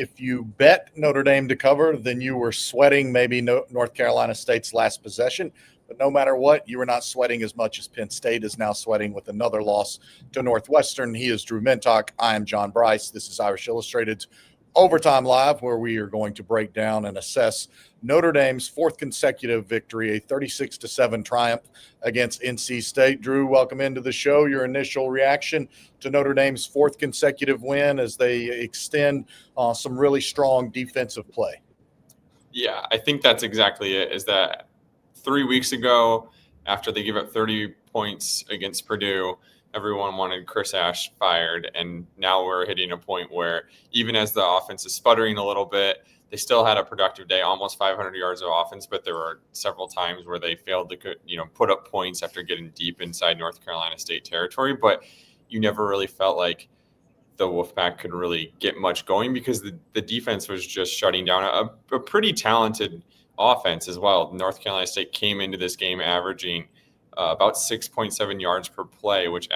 if you bet Notre Dame to cover, then you were sweating maybe North Carolina State's last possession. But no matter what, you were not sweating as much as Penn State is now sweating with another loss to Northwestern. He is Drew Mentock. I am John Brice. This is Irish Illustrated's Overtime Live, where we are going to break down and assess Notre Dame's fourth consecutive victory, a 36-7 triumph against NC State. Drew, welcome into the show. Your initial reaction to Notre Dame's fourth consecutive win as they extend some really strong defensive play. Yeah, I think that's exactly it, is that 3 weeks ago, after they give up 30 points against Purdue, everyone wanted Chris Ash fired, and now we're hitting a point where even as the offense is sputtering a little bit, they still had a productive day, almost 500 yards of offense, but there were several times where they failed to put up points after getting deep inside North Carolina State territory. But you never really felt like the Wolfpack could really get much going because the defense was just shutting down a pretty talented offense as well. North Carolina State came into this game averaging about 6.7 yards per play, which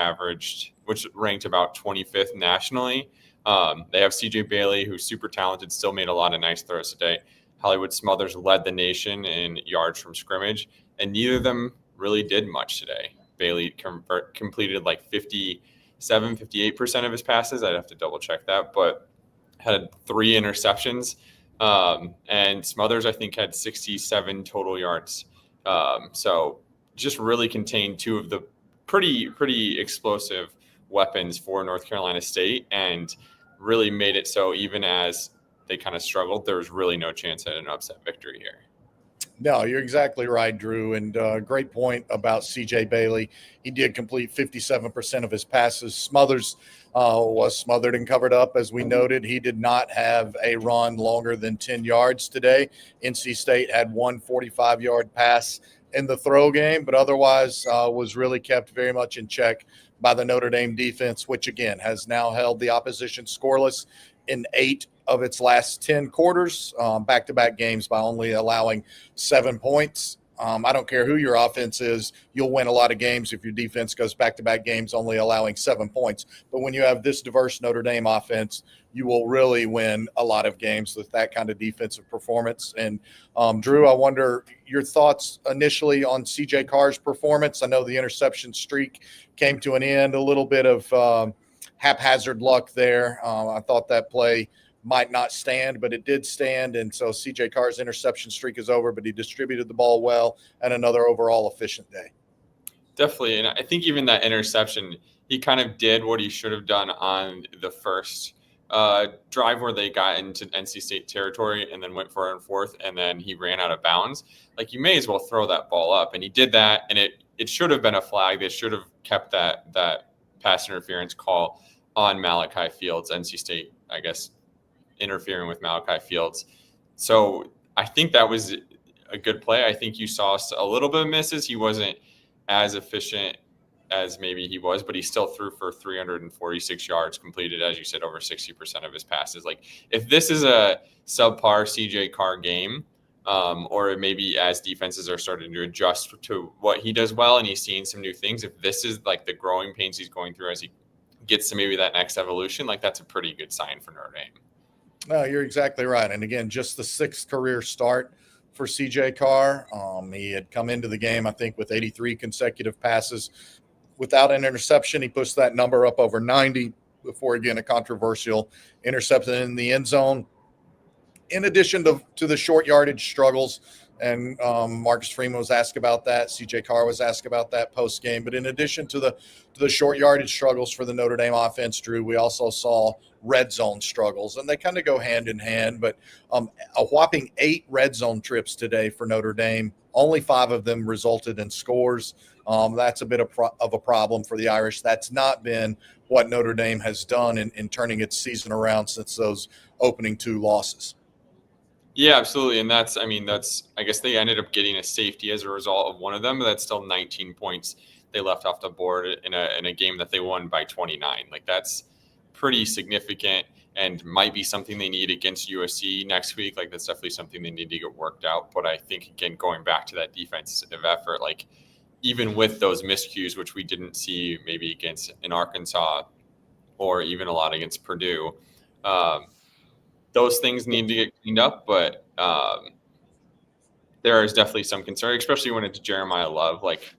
ranked about 25th nationally. They have CJ Bailey, who's super talented, still made a lot of nice throws today. Hollywood Smothers led the nation in yards from scrimmage, and neither of them really did much today. Bailey completed like 58% of his passes. I'd have to double check that, but had 3 interceptions. And Smothers, I think, had 67 total yards. So just really contained 2 of the pretty explosive weapons for North Carolina State, and really made it so even as they kind of struggled, there was really no chance at an upset victory here. No, you're exactly right, Drew. And great point about CJ Bailey. He did complete 57% of his passes. Smothers was smothered and covered up, as we noted. He did not have a run longer than 10 yards today. NC State had one 45-yard pass in the throw game, but otherwise was really kept very much in check by the Notre Dame defense, which again has now held the opposition scoreless in 8 of its last 10 quarters, back-to-back games, by only allowing 7 points. I don't care who your offense is, you'll win a lot of games if your defense goes back-to-back games only allowing 7 points. But when you have this diverse Notre Dame offense, you will really win a lot of games with that kind of defensive performance. And Drew, I wonder your thoughts initially on CJ Carr's performance. I know the interception streak came to an end, a little bit of haphazard luck there. I thought that play might not stand, but it did stand. And so CJ Carr's interception streak is over, but he distributed the ball well and another overall efficient day. Definitely. And I think even that interception, he kind of did what he should have done on the first drive where they got into NC State territory and then went for it on 4th, and then he ran out of bounds. Like, you may as well throw that ball up. And he did that, and it should have been a flag. They should have kept that pass interference call on Malachi Fields. NC State, I guess, interfering with Malachi Fields. So I think that was a good play. I think you saw a little bit of misses. He wasn't as efficient as maybe he was, but he still threw for 346 yards, completed, as you said, over 60% of his passes. Like, if this is a subpar CJ Carr game, or maybe as defenses are starting to adjust to what he does well and he's seeing some new things, if this is like the growing pains he's going through as he gets to maybe that next evolution, like, that's a pretty good sign for Notre Dame. No, you're exactly right. And again, just the 6th career start for CJ Carr. He had come into the game, I think, with 83 consecutive passes without an interception. He pushed that number up over 90 before, again, a controversial interception in the end zone. In addition to the short yardage struggles, and Marcus Freeman was asked about that, CJ Carr was asked about that post game. But in addition to the short yardage struggles for the Notre Dame offense, Drew, we also saw red zone struggles, and they kind of go hand in hand. But a whopping 8 red zone trips today for Notre Dame. Only 5 of them resulted in scores. That's a bit of a problem for the Irish. That's not been what Notre Dame has done in turning its season around since those opening 2 losses. Yeah, absolutely. And I guess they ended up getting a safety as a result of one of them, but that's still 19 points they left off the board in a game that they won by 29. Like, that's pretty significant and might be something they need against USC next week. Like, that's definitely something they need to get worked out. But I think, again, going back to that defensive effort, like, even with those miscues, which we didn't see maybe against in Arkansas or even a lot against Purdue, those things need to get cleaned up, but there is definitely some concern, especially when it's Jeremiah Love. Like,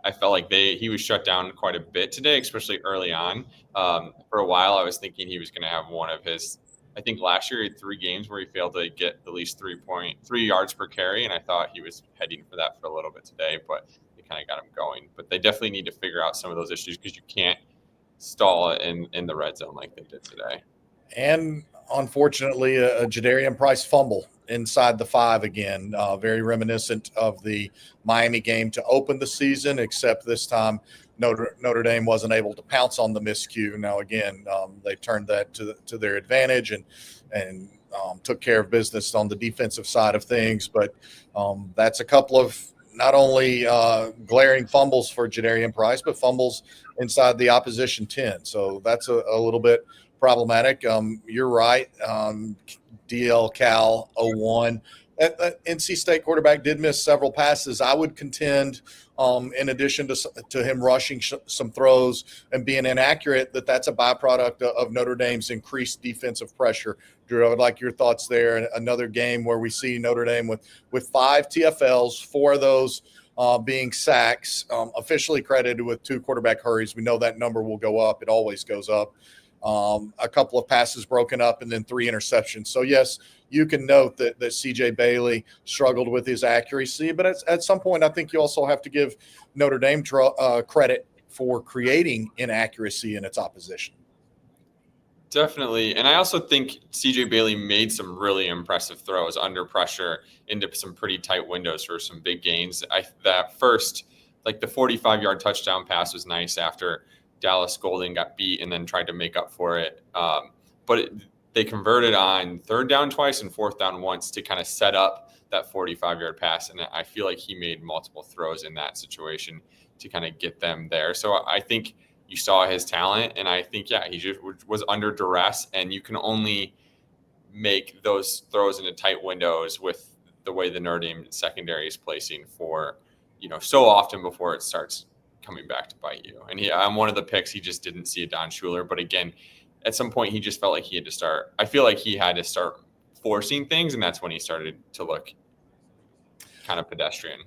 I felt like he was shut down quite a bit today, especially early on. For a while, I was thinking he was going to have one of his. I think last year he had 3 games where he failed to get at least 3 yards per carry, and I thought he was heading for that for a little bit today, but it kind of got him going. But they definitely need to figure out some of those issues because you can't stall it in the red zone like they did today. And unfortunately, a Jadarian Price fumble inside the 5 again, very reminiscent of the Miami game to open the season, except this time Notre Dame wasn't able to pounce on the miscue. Now, again, they turned that to their advantage and took care of business on the defensive side of things. But that's a couple of not only glaring fumbles for Jadarian Price, but fumbles inside the opposition 10. So that's a little bit problematic. You're right. DL Cal 01. NC State quarterback did miss several passes. I would contend, in addition to him rushing some throws and being inaccurate, that's a byproduct of Notre Dame's increased defensive pressure. Drew, I would like your thoughts there. Another game where we see Notre Dame with 5 TFLs, 4 of those being sacks, officially credited with 2 quarterback hurries. We know that number will go up. It always goes up. A couple of passes broken up, and then 3 interceptions. So, yes, you can note that CJ Bailey struggled with his accuracy, but at some point I think you also have to give Notre Dame credit for creating inaccuracy in its opposition. Definitely. And I also think CJ Bailey made some really impressive throws under pressure into some pretty tight windows for some big gains. That first, like the 45-yard touchdown pass was nice after Dallas Golding got beat and then tried to make up for it. But they converted on 3rd down twice and 4th down once to kind of set up that 45-yard pass. And I feel like he made multiple throws in that situation to kind of get them there. So I think you saw his talent, and I think, he just was under duress, and you can only make those throws into tight windows with the way the Notre Dame secondary is placing for, so often before it starts coming back to bite you. And on one of the picks, he just didn't see a Don Schuler. But again, at some point, he just felt like he had to start. I feel like he had to start forcing things, and that's when he started to look kind of pedestrian.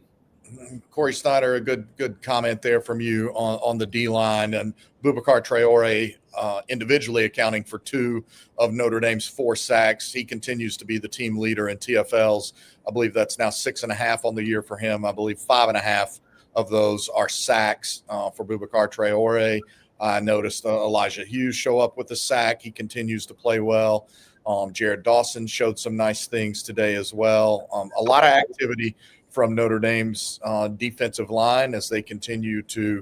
Corey Snyder, a good comment there from you on the D-line, and Boubacar Traore individually accounting for 2 of Notre Dame's 4 sacks. He continues to be the team leader in TFLs. I believe that's now 6.5 on the year for him. I believe 5.5 of those are sacks for Boubacar Traore. I noticed Elijah Hughes show up with a sack. He continues to play well. Jared Dawson showed some nice things today as well. A lot of activity from Notre Dame's defensive line as they continue to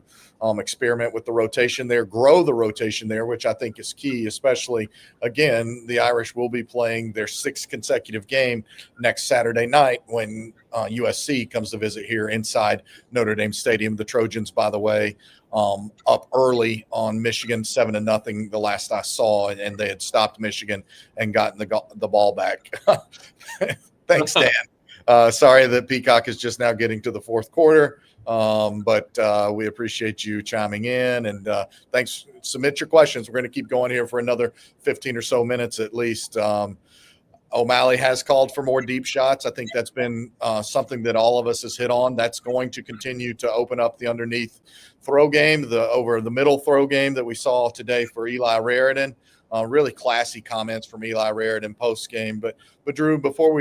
experiment with the rotation there, grow the rotation there, which I think is key, especially, again, the Irish will be playing their 6th consecutive game next Saturday night when USC comes to visit here inside Notre Dame Stadium. The Trojans, by the way, up early on Michigan 7-0 the last I saw, and they had stopped Michigan and gotten the ball back. Thanks, Dan. Sorry that Peacock is just now getting to the 4th quarter, but we appreciate you chiming in, and thanks. Submit your questions. We're going to keep going here for another 15 or so minutes at least. O'Malley has called for more deep shots. I think that's been something that all of us has hit on. That's going to continue to open up the underneath throw game, the over the middle throw game that we saw today for Eli Raridan. Really classy comments from Eli Raridan post game. But Drew, before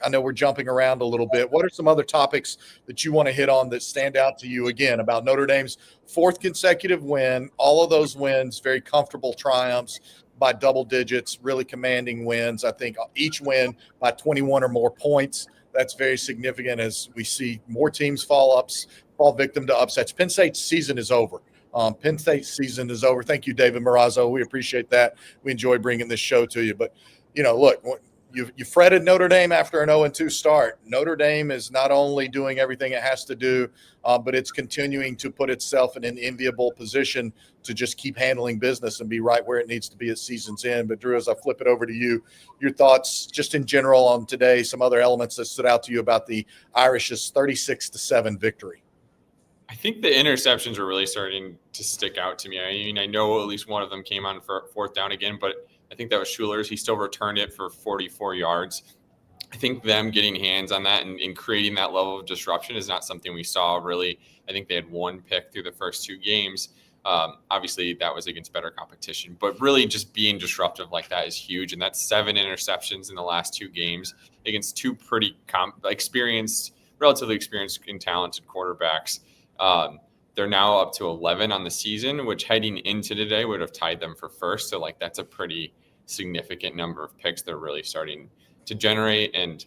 I know we're jumping around a little bit. What are some other topics that you want to hit on that stand out to you, again, about Notre Dame's 4th consecutive win, all of those wins, very comfortable triumphs by double digits, really commanding wins. I think each win by 21 or more points. That's very significant as we see more teams fall victim to upsets. Penn State's season is over. Penn State's season is over. Thank you, David Marazzo. We appreciate that. We enjoy bringing this show to you. But, look, you fretted Notre Dame after an 0-2 start. Notre Dame is not only doing everything it has to do, but it's continuing to put itself in an enviable position to just keep handling business and be right where it needs to be at season's end. But, Drew, as I flip it over to you, your thoughts just in general on today, some other elements that stood out to you about the Irish's 36-7 victory. I think the interceptions are really starting to stick out to me. I mean, I know at least one of them came on for 4th down again, but I think that was Schuler's. He still returned it for 44 yards. I think them getting hands on that and creating that level of disruption is not something we saw really. I think they had one pick through the first 2 games. Obviously, that was against better competition, but really just being disruptive like that is huge. And that's 7 interceptions in the last 2 games against 2 pretty relatively experienced and talented quarterbacks. They're now up to 11 on the season, which heading into today would have tied them for first. So that's a pretty significant number of picks they're really starting to generate. And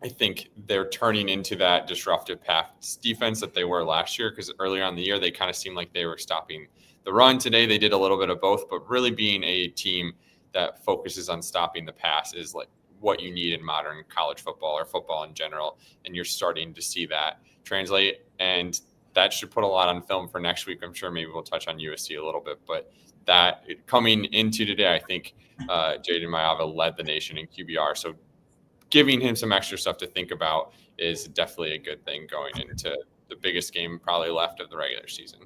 I think they're turning into that disruptive pass defense that they were last year, because earlier on in the year, they kind of seemed like they were stopping the run. Today, they did a little bit of both, but really being a team that focuses on stopping the pass is what you need in modern college football or football in general. And you're starting to see that translate. And that should put a lot on film for next week. I'm sure maybe we'll touch on USC a little bit, but that coming into today, I think Jaden Mayava led the nation in QBR. So giving him some extra stuff to think about is definitely a good thing going into the biggest game probably left of the regular season.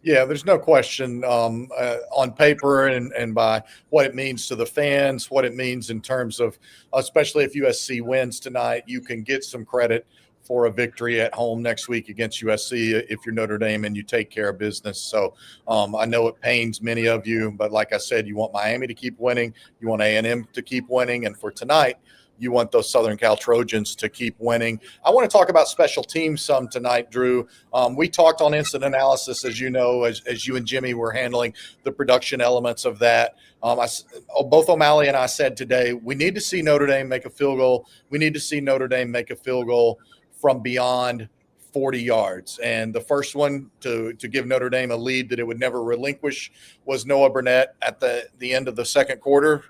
Yeah, there's no question on paper and by what it means to the fans, what it means in terms of, especially if USC wins tonight, you can get some credit for a victory at home next week against USC if you're Notre Dame and you take care of business. So I know it pains many of you, but like I said, you want Miami to keep winning. You want A&M to keep winning. And for tonight, you want those Southern Cal Trojans to keep winning. I want to talk about special teams some tonight, Drew. We talked on instant analysis, as you know, as you and Jimmy were handling the production elements of that. Both O'Malley and I said today, we need to see Notre Dame make a field goal. We need to see Notre Dame make a field goal from beyond 40 yards. And the first one to give Notre Dame a lead that it would never relinquish was Noah Burnett at the end of the second quarter.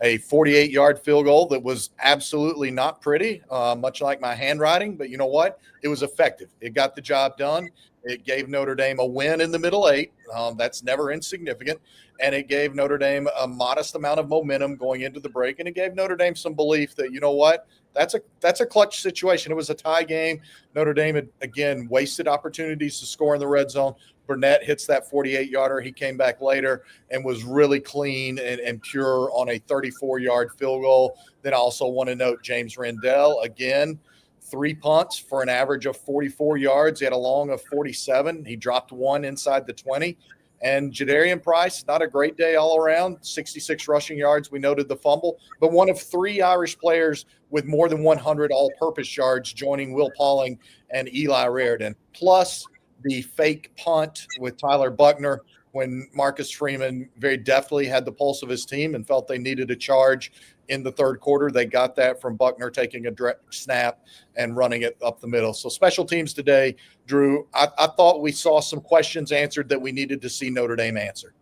A 48-yard field goal that was absolutely not pretty, much like my handwriting. But you know what? It was effective. It got the job done. It gave Notre Dame a win in the middle 8. That's never insignificant. And it gave Notre Dame a modest amount of momentum going into the break. And it gave Notre Dame some belief that, you know what? That's a clutch situation. It was a tie game. Notre Dame had, again, wasted opportunities to score in the red zone. Burnett hits that 48-yarder. He came back later and was really clean and pure on a 34-yard field goal. Then I also want to note James Rendell, again, 3 punts for an average of 44 yards. He had a long of 47. He dropped 1 inside the 20. And Jadarian Price, not a great day all around, 66 rushing yards. We noted the fumble, but one of 3 Irish players with more than 100 all-purpose yards, joining Will Pauling and Eli Raridon, plus the fake punt with Tyler Buckner when Marcus Freeman very deftly had the pulse of his team and felt they needed a charge in the third quarter. They got that from Buckner taking a direct snap and running it up the middle. So special teams today, Drew, I thought we saw some questions answered that we needed to see Notre Dame answer.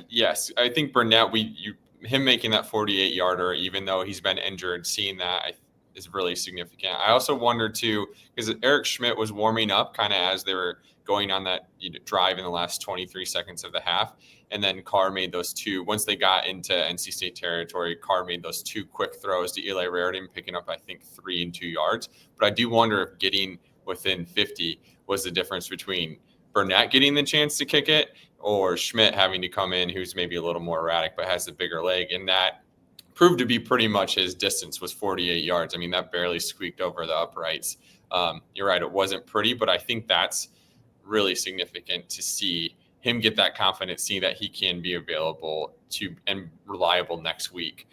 Yes, I think Burnett, him making that 48-yarder, even though he's been injured, seeing that is really significant. I also wondered too, because Eric Schmidt was warming up kind of as they were going on that drive in the last 23 seconds of the half. And then Carr made those 2, once they got into NC State territory, Carr made those 2 quick throws to Eli Raridon, picking up, I think, 3 and 2 yards. But I do wonder if getting within 50 was the difference between Burnett getting the chance to kick it or Schmidt having to come in, who's maybe a little more erratic, but has the bigger leg. And that proved to be pretty much his distance was 48 yards. I mean, that barely squeaked over the uprights. You're right. It wasn't pretty, but I think that's really significant to see him get that confidence, see that he can be available to and reliable next week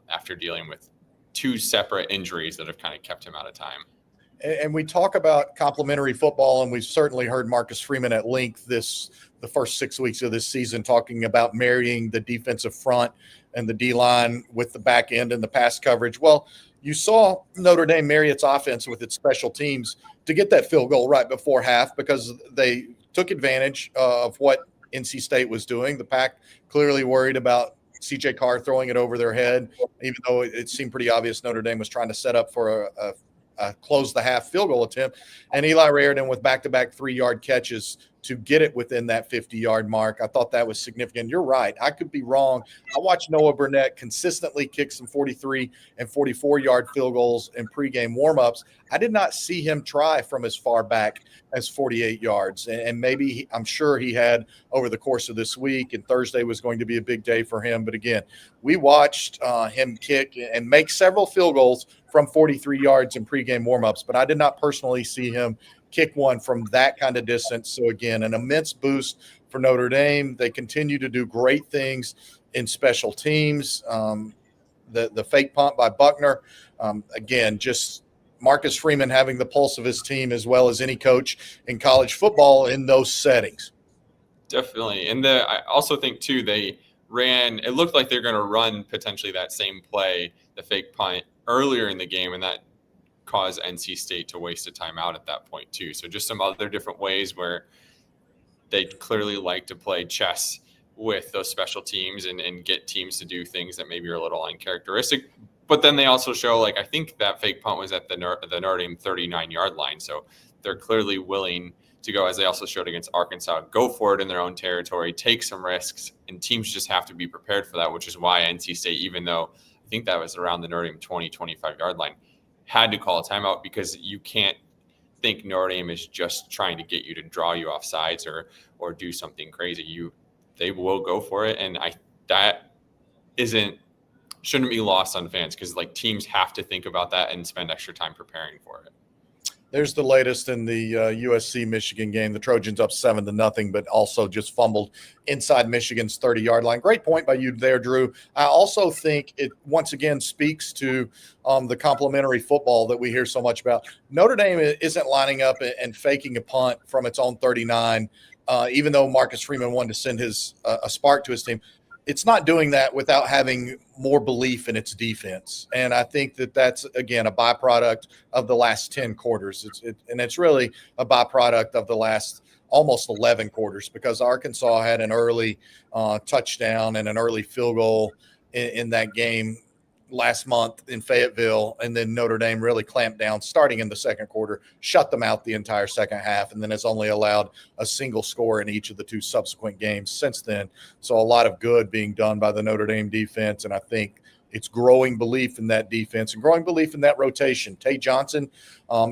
after dealing with 2 separate injuries that have kind of kept him out of time. And we talk about complementary football, and we've certainly heard Marcus Freeman at length the first 6 weeks of this season talking about marrying the defensive front and the D-line with the back end and the pass coverage. Well, you saw Notre Dame marry its offense with its special teams to get that field goal right before half because they took advantage of what NC State was doing. The Pac clearly worried about CJ Carr throwing it over their head, even though it seemed pretty obvious Notre Dame was trying to set up for a close the half field goal attempt. And Eli Raridon with back-to-back 3-yard catches to get it within that 50-yard mark. I thought that was significant. You're right. I could be wrong. I watched Noah Burnett consistently kick some 43 and 44-yard field goals in pregame warmups. I did not see him try from as far back as 48 yards. And maybe I'm sure he had over the course of this week, and Thursday was going to be a big day for him. But again, we watched him kick and make several field goals from 43 yards in pregame warmups, but I did not personally see him kick one from that kind of distance. So again, an immense boost for Notre Dame. They continue to do great things in special teams. The fake punt by Buckner, again, just Marcus Freeman having the pulse of his team as well as any coach in college football in those settings. Definitely. And I also think too, it looked like they're going to run potentially that same play, the fake punt, earlier in the game, and that cause NC State to waste a timeout at that point too. So just some other different ways where they clearly like to play chess with those special teams and get teams to do things that maybe are a little uncharacteristic. But then they also show, like, I think that fake punt was at the Notre Dame 39-yard line. So they're clearly willing to go, as they also showed against Arkansas, go for it in their own territory, take some risks, and teams just have to be prepared for that, which is why NC State, even though I think that was around the Notre Dame 20, 25-yard line, had to call a timeout, because you can't think Notre Dame is just trying to get you to draw you off sides or do something crazy. They will go for it, and that shouldn't be lost on fans, because like teams have to think about that and spend extra time preparing for it. There's the latest in the USC-Michigan game. The Trojans up 7-0, but also just fumbled inside Michigan's 30-yard line. Great point by you there, Drew. I also think it once again speaks to the complementary football that we hear so much about. Notre Dame isn't lining up and faking a punt from its own 39, even though Marcus Freeman wanted to send a spark to his team. It's not doing that without having more belief in its defense. And I think that's, again, a byproduct of the last 10 quarters. It's really a byproduct of the last almost 11 quarters, because Arkansas had an early touchdown and an early field goal in that game last month in Fayetteville, and then Notre Dame really clamped down starting in the second quarter, shut them out the entire second half, and then has only allowed a single score in each of the two subsequent games since then. So a lot of good being done by the Notre Dame defense, and I think it's growing belief in that defense and growing belief in that rotation. Tay Johnson,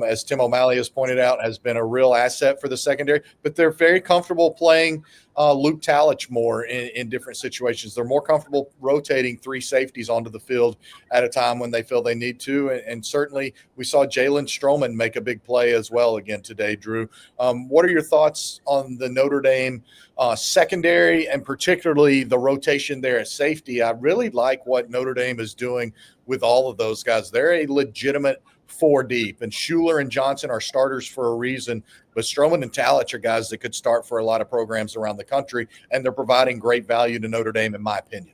as Tim O'Malley has pointed out, has been a real asset for the secondary, but they're very comfortable playing Luke Talich more in different situations. They're more comfortable rotating three safeties onto the field at a time when they feel they need to. And certainly we saw Jalen Stroman make a big play as well again today, Drew. What are your thoughts on the Notre Dame secondary, and particularly the rotation there at safety? I really like what Notre Dame is doing with all of those guys. They're a legitimate four deep, and Schuler and Johnson are starters for a reason, but Stroman and Talich are guys that could start for a lot of programs around the country, and they're providing great value to Notre Dame, in my opinion.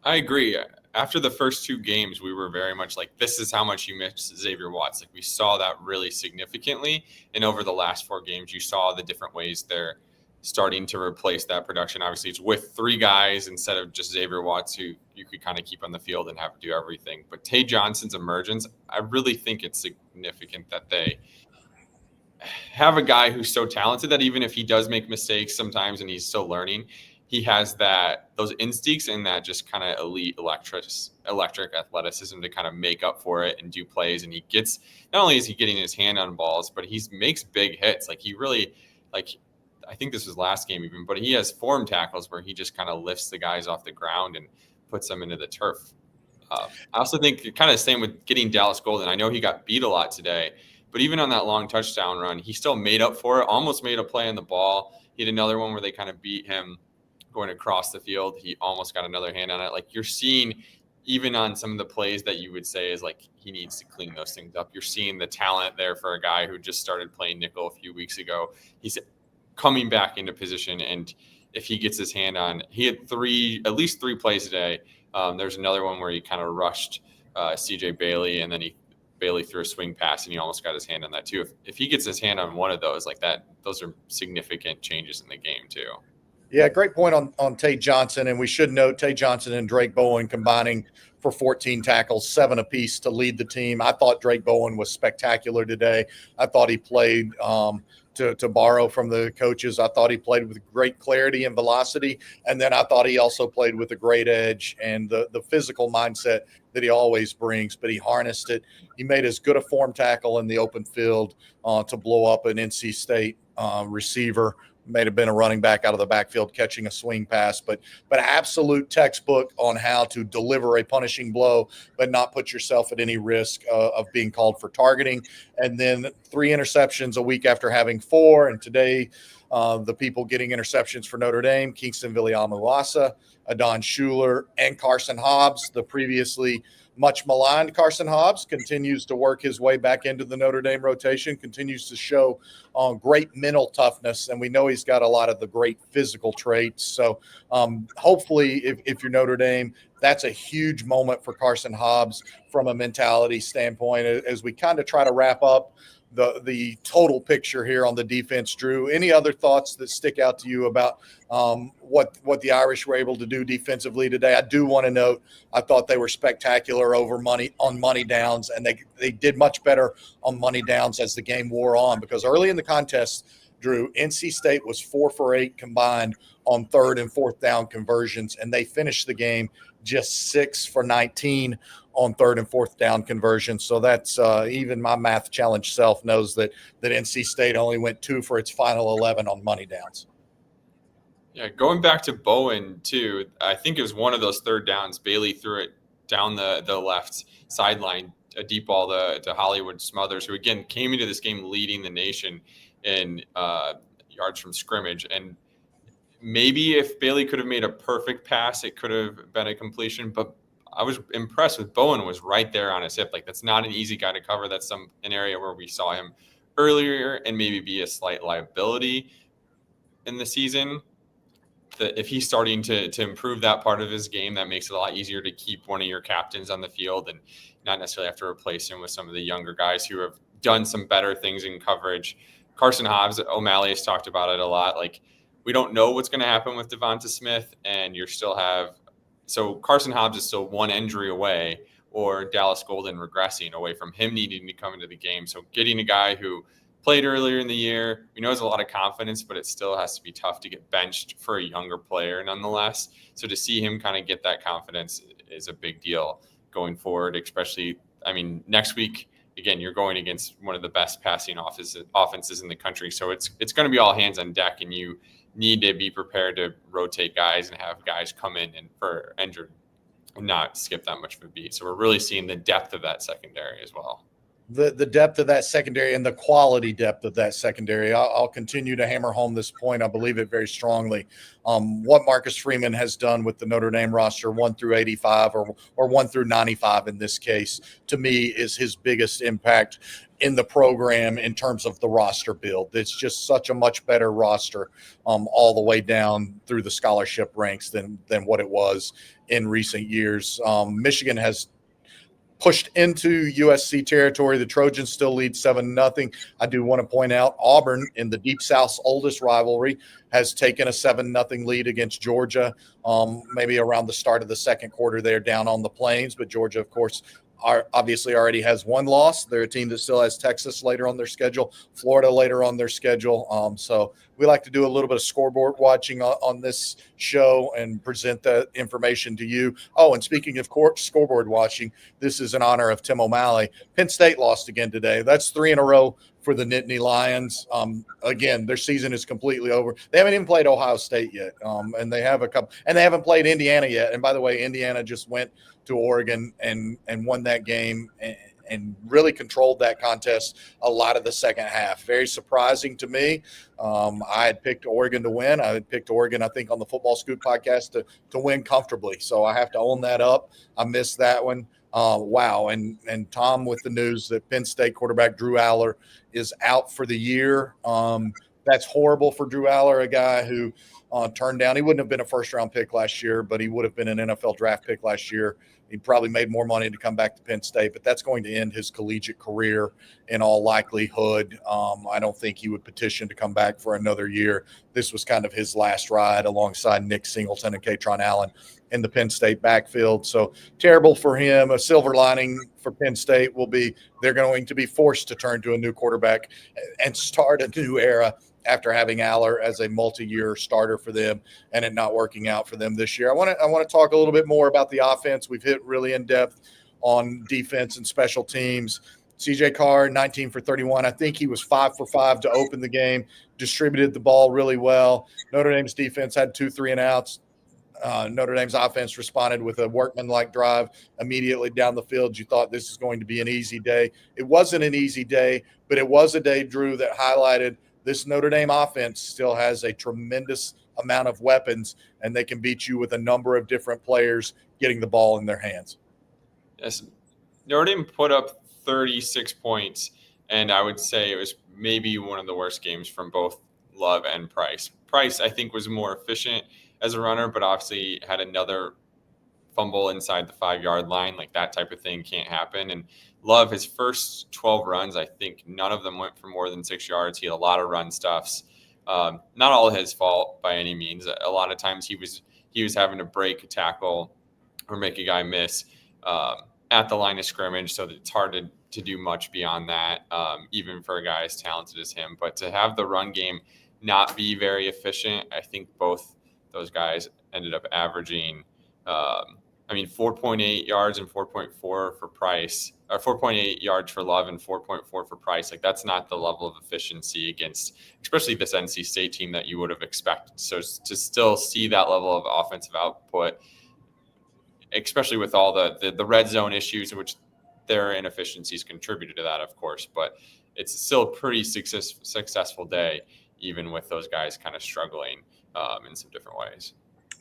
I agree. After the first two games, we were very much like, this is how much you miss Xavier Watts. Like, we saw that really significantly, and over the last four games, you saw the different ways they're starting to replace that production. Obviously, it's with three guys instead of just Xavier Watts, who you could kind of keep on the field and have to do everything. But Tay Johnson's emergence, I really think it's significant that they have a guy who's so talented that even if he does make mistakes sometimes and he's still learning, he has those instincts and that just kind of elite electric athleticism to kind of make up for it and do plays. And he gets, not only is he getting his hand on balls, but he makes big hits. Like, he really, like, I think this was last game even, but he has form tackles where he just kind of lifts the guys off the ground and puts them into the turf. I also think kind of the same with getting Dallas Golden. I know he got beat a lot today, but even on that long touchdown run, he still made up for it, almost made a play on the ball. He had another one where they kind of beat him going across the field. He almost got another hand on it. Like, you're seeing, even on some of the plays that you would say is like, he needs to clean those things up, you're seeing the talent there for a guy who just started playing nickel a few weeks ago. He's coming back into position, and if he gets his hand on, he had at least three plays today. There's another one where he kind of rushed CJ Bailey, and then Bailey threw a swing pass, and he almost got his hand on that too. If he gets his hand on one of those like that, those are significant changes in the game too. Yeah, great point on Tay Johnson. And we should note Tay Johnson and Drake Bowen combining for 14 tackles, 7 apiece to lead the team. I thought Drake Bowen was spectacular today. I thought he played to borrow from the coaches. I thought he played with great clarity and velocity. And then I thought he also played with a great edge and the physical mindset that he always brings, but he harnessed it. He made as good a form tackle in the open field to blow up an NC State receiver. May have been a running back out of the backfield catching a swing pass, but absolute textbook on how to deliver a punishing blow, but not put yourself at any risk of being called for targeting. And then 3 interceptions a week after having 4. And today, the people getting interceptions for Notre Dame, Kingston Viliamu-Asa, Adon Schuler, and Carson Hobbs, the previously much maligned Carson Hobbs, continues to work his way back into the Notre Dame rotation, continues to show great mental toughness, and we know he's got a lot of the great physical traits. So hopefully, if you're Notre Dame, that's a huge moment for Carson Hobbs from a mentality standpoint as we kind of try to wrap up the total picture here on the defense. Drew, any other thoughts that stick out to you about what the Irish were able to do defensively today? I do want to note I thought they were spectacular on money downs, and they did much better on money downs as the game wore on, because early in the contest, Drew, NC State was 4 for 8 combined on 3rd and 4th down conversions, and they finished the game just 6 for 19 on 3rd and 4th down conversions. So that's even my math challenge self knows that NC State only went 2 for its final 11 on money downs. Yeah, going back to Bowen too, I think it was one of those 3rd downs. Bailey threw it down the left sideline, a deep ball to Hollywood Smothers, who again came into this game leading the nation in yards from scrimmage. And maybe if Bailey could have made a perfect pass, it could have been a completion. But I was impressed with Bowen was right there on his hip. Like, that's not an easy guy to cover. That's an area where we saw him earlier and maybe be a slight liability in the season. That if he's starting to improve that part of his game, that makes it a lot easier to keep one of your captains on the field and not necessarily have to replace him with some of the younger guys who have done some better things in coverage. Carson Hobbs, O'Malley has talked about it a lot. Like, we don't know what's going to happen with Devonta Smith, and so Carson Hobbs is still one injury away, or Dallas Golden regressing away from him needing to come into the game. So getting a guy who played earlier in the year, we know has a lot of confidence, but it still has to be tough to get benched for a younger player nonetheless. So to see him kind of get that confidence is a big deal going forward, especially, I mean, next week, again, you're going against one of the best passing offenses in the country. So it's going to be all hands on deck, and you need to be prepared to rotate guys and have guys come in and for injured and not skip that much of a beat. So we're really seeing the depth of that secondary as well. The depth of that secondary and the quality depth of that secondary. I'll continue to hammer home this point. I believe it very strongly. What Marcus Freeman has done with the Notre Dame roster, 1 through 85 or 1 through 95 in this case, to me is his biggest impact in the program in terms of the roster build. It's just such a much better roster all the way down through the scholarship ranks than what it was in recent years. Michigan has pushed into USC territory. The Trojans still lead 7-0. I do want to point out Auburn, in the Deep South's oldest rivalry, has taken a 7-0 lead against Georgia, maybe around the start of the second quarter there down on the Plains. But Georgia, of course, obviously already has one loss. They're a team that still has Texas later on their schedule, Florida later on their schedule. So we like to do a little bit of scoreboard watching on this show and present that information to you. Oh, and speaking of scoreboard watching, this is in honor of Tim O'Malley. Penn State lost again today. That's 3 in a row for the Nittany Lions. Again, their season is completely over. They haven't even played Ohio State yet, and they have a couple, and they haven't played Indiana yet. And by the way, Indiana just went to Oregon and won that game and really controlled that contest a lot of the second half. Very surprising to me. I had picked Oregon to win. I had picked Oregon, I think, on the FootballScoop podcast to win comfortably. So I have to own that up. I missed that one. Wow. And Tom with the news that Penn State quarterback Drew Aller is out for the year. That's horrible for Drew Aller, a guy who turned down. He wouldn't have been a first-round pick last year, but he would have been an NFL draft pick last year He probably made more money to come back to Penn State, but that's going to end his collegiate career in all likelihood. I don't think he would petition to come back for another year. This was kind of his last ride alongside Nick Singleton and Katron Allen in the Penn State backfield. So terrible for him. A silver lining for Penn State will be they're going to be forced to turn to a new quarterback and start a new era after having Aller as a multi-year starter for them and it not working out for them this year. I want to talk a little bit more about the offense. We've hit really in depth on defense and special teams. CJ Carr, 19 for 31. I think he was 5 for 5 to open the game, distributed the ball really well. Notre Dame's defense had 2 3-and-outs. Notre Dame's offense responded with a workman-like drive immediately down the field. You thought this is going to be an easy day. It wasn't an easy day, but it was a day, Drew, that highlighted this Notre Dame offense still has a tremendous amount of weapons, and they can beat you with a number of different players getting the ball in their hands. Yes, Notre Dame put up 36 points, and I would say it was maybe one of the worst games from both Love and Brice. Brice, I think, was more efficient as a runner, but obviously had another fumble inside the 5-yard line. Like, that type of thing can't happen. And Love, his first 12 runs, I think none of them went for more than 6 yards. He had a lot of run stuffs. Not all his fault by any means. A lot of times he was having to break a tackle or make a guy miss at the line of scrimmage, so that it's hard to do much beyond that, even for a guy as talented as him. But to have the run game not be very efficient, I think both those guys ended up averaging 4.8 yards and 4.4 for Brice, or 4.8 yards for Love and 4.4 for Brice. Like, that's not the level of efficiency against, especially this NC State team, that you would have expected. So to still see that level of offensive output, especially with all the red zone issues, which their inefficiencies contributed to that, of course, but it's still a pretty successful day, even with those guys kind of struggling in some different ways.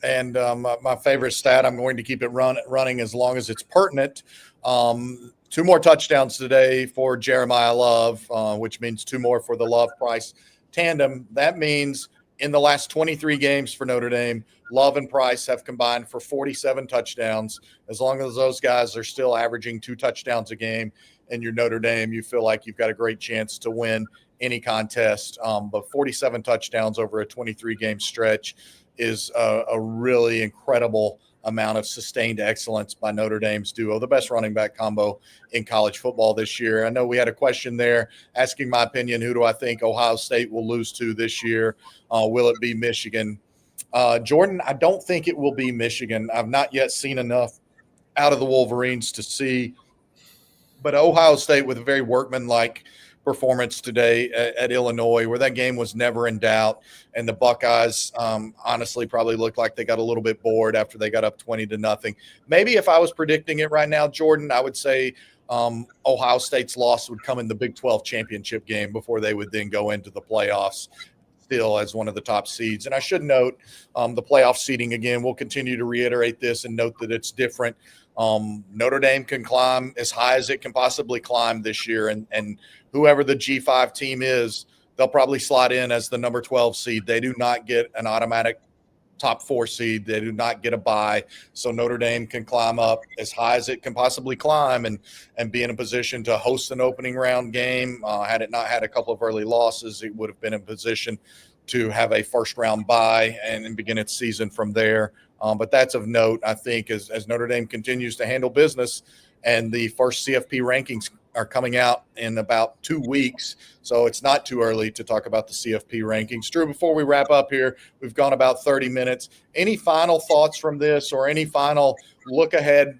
And my favorite stat, I'm going to keep it running as long as it's pertinent. 2 more touchdowns today for Jeremiah Love, which means 2 more for the Love-Brice tandem. That means in the last 23 games for Notre Dame, Love and Brice have combined for 47 touchdowns. As long as those guys are still averaging 2 touchdowns a game and you're Notre Dame, you feel like you've got a great chance to win any contest. But 47 touchdowns over a 23-game stretch is a really incredible amount of sustained excellence by Notre Dame's duo, the best running back combo in college football this year. I know we had a question there asking my opinion. Who do I think Ohio State will lose to this year? Will it be Michigan? Jordan, I don't think it will be Michigan. I've not yet seen enough out of the Wolverines to see, but Ohio State with a very workmanlike performance today at Illinois, where that game was never in doubt, and the Buckeyes honestly probably looked like they got a little bit bored after they got up 20-0. Maybe if I was predicting it right now, Jordan, I would say Ohio State's loss would come in the Big 12 championship game before they would then go into the playoffs still as one of the top seeds. And I should note the playoff seeding again. We'll continue to reiterate this and note that it's different. Notre Dame can climb as high as it can possibly climb this year, and whoever the G5 team is, they'll probably slot in as the number 12 seed. They do not get an automatic top 4 seed. They do not get a bye. So Notre Dame can climb up as high as it can possibly climb and be in a position to host an opening round game. Had it not had a couple of early losses, it would have been in position to have a first round bye and begin its season from there. But that's of note, I think, as Notre Dame continues to handle business, and the first CFP rankings are coming out in about 2 weeks. So it's not too early to talk about the CFP rankings. Drew, before we wrap up here, we've gone about 30 minutes. Any final thoughts from this, or any final look ahead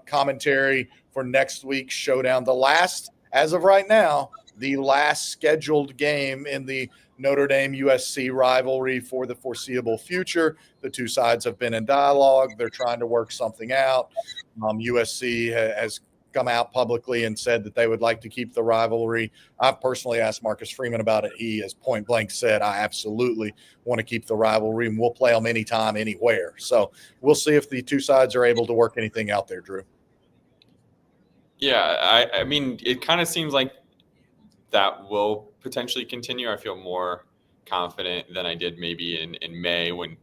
commentary for next week's showdown? The last, as of right now, the last scheduled game in the Notre Dame USC rivalry for the foreseeable future. The 2 sides have been in dialogue. They're trying to work something out. USC has come out publicly and said that they would like to keep the rivalry. I've personally asked Marcus Freeman about it. He has point blank said, I absolutely want to keep the rivalry, and we'll play them anytime, anywhere. So we'll see if the 2 sides are able to work anything out there, Drew. Yeah, I mean, it kind of seems like that will potentially continue. I feel more confident than I did maybe in May, when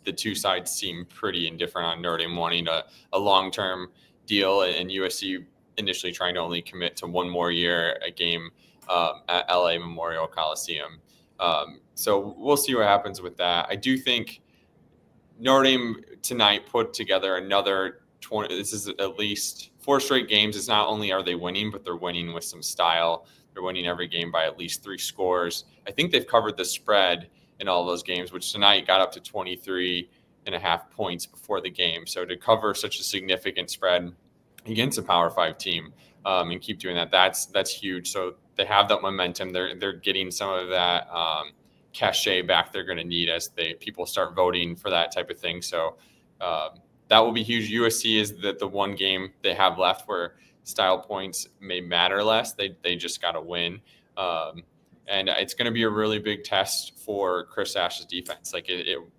the 2 sides seemed pretty indifferent on Notre Dame wanting a long-term deal, and USC initially trying to only commit to one more year, a game at LA Memorial Coliseum. So we'll see what happens with that. I do think Notre Dame tonight put together another 20. This is at least 4 straight games. It's not only are they winning, but they're winning with some style. They're winning every game by at least 3 scores. I think they've covered the spread in all those games, which tonight got up to 23.5 points before the game. So to cover such a significant spread against a Power 5 team and keep doing that, that's huge. So they have that momentum. They're getting some of that cachet back they're going to need as people start voting for that type of thing. So that will be huge. USC is the one game they have left where style points may matter less. They just got to win. And it's going to be a really big test for Chris Ash's defense. Like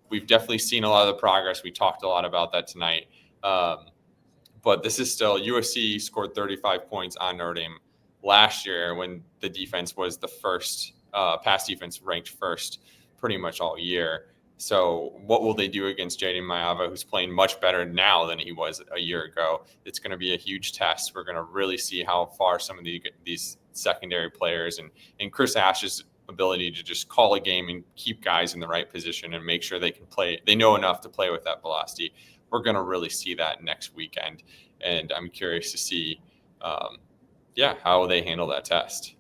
we've definitely seen a lot of the progress. We talked a lot about that tonight. But this is still, USC scored 35 points on Notre Dame last year when the defense was the first pass defense ranked first pretty much all year. So what will they do against Jaden Mayava, who's playing much better now than he was a year ago? It's going to be a huge test. We're going to really see how far some of these secondary players and Chris Ash's ability to just call a game and keep guys in the right position and make sure they can play. They know enough to play with that velocity. We're going to really see that next weekend. And I'm curious to see, how they handle that test.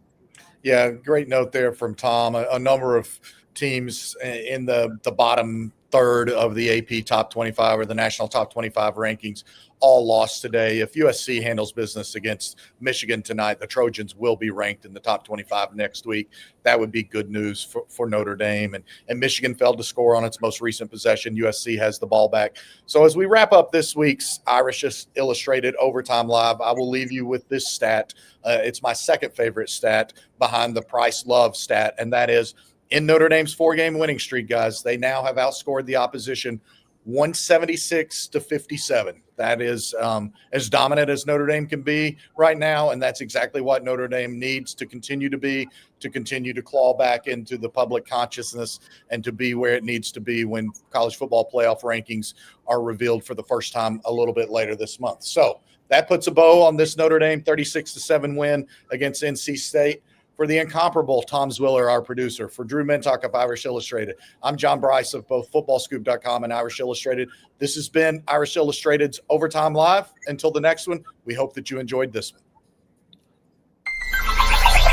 Yeah, great note there from Tom. A number of teams in the bottom third of the AP top 25 or the national top 25 rankings all lost today. If USC handles business against Michigan tonight, the Trojans will be ranked in the top 25 next week. That would be good news for Notre Dame. And Michigan failed to score on its most recent possession. USC has the ball back. So as we wrap up this week's Irish Illustrated Overtime Live, I will leave you with this stat. It's my second favorite stat behind the Price Love stat, and that is in Notre Dame's 4-game winning streak, guys, they now have outscored the opposition 176-57. That is as dominant as Notre Dame can be right now, and that's exactly what Notre Dame needs to continue to be, to continue to claw back into the public consciousness and to be where it needs to be when college football playoff rankings are revealed for the first time a little bit later this month. So that puts a bow on this Notre Dame 36-7 win against NC State. For the incomparable Tom Zwiller, our producer, for Drew Mentock of Irish Illustrated, I'm John Brice of both FootballScoop.com and Irish Illustrated. This has been Irish Illustrated's Overtime Live. Until the next one, we hope that you enjoyed this one.